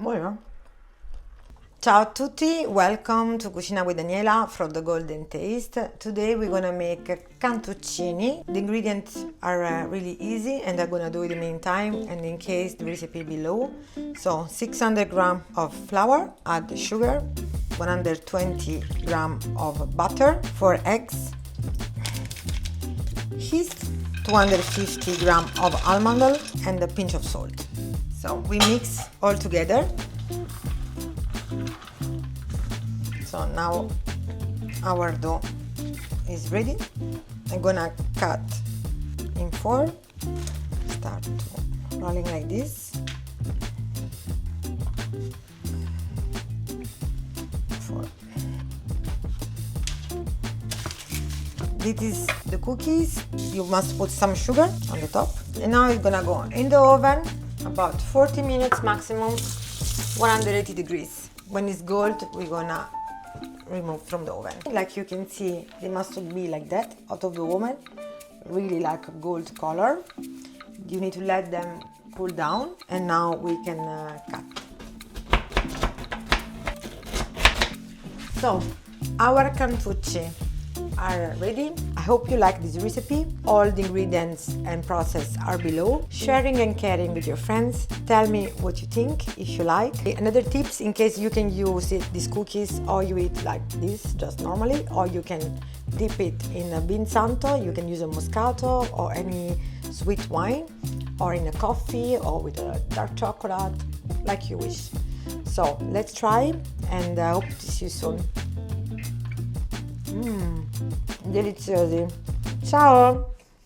Buono. Ciao a tutti, welcome to Cucina with Daniela from the Golden Taste. Today we're gonna make cantuccini. The ingredients are really easy and I'm gonna do it in the meantime and in case the recipe below. So 600 gram of flour, add sugar, 120 gram of butter, 4 eggs, yeast, 250 gram of almond oil and a pinch of salt. So we mix all together. So now our dough is ready. I'm gonna cut in 4, start rolling like this. 4. This is the cookies. You must put some sugar on the top. And now it's gonna go in the oven about 40 minutes maximum, 180 degrees. When it's gold, we're gonna remove from the oven. Like you can see, they must be like that out of the oven, really like a gold color. You need to let them cool down, and now we can cut. So our cantucci are ready. I hope you like this recipe. All the ingredients and process are below. Sharing and caring with your friends. Tell me what you think, if you like. Another tips, in case you can use these cookies or you eat like this, just normally, or you can dip it in a Vin Santo. You can use a Moscato or any sweet wine, or in a coffee or with a dark chocolate, like you wish. So let's try, and I hope to see you soon. Deliziosi. Ciao!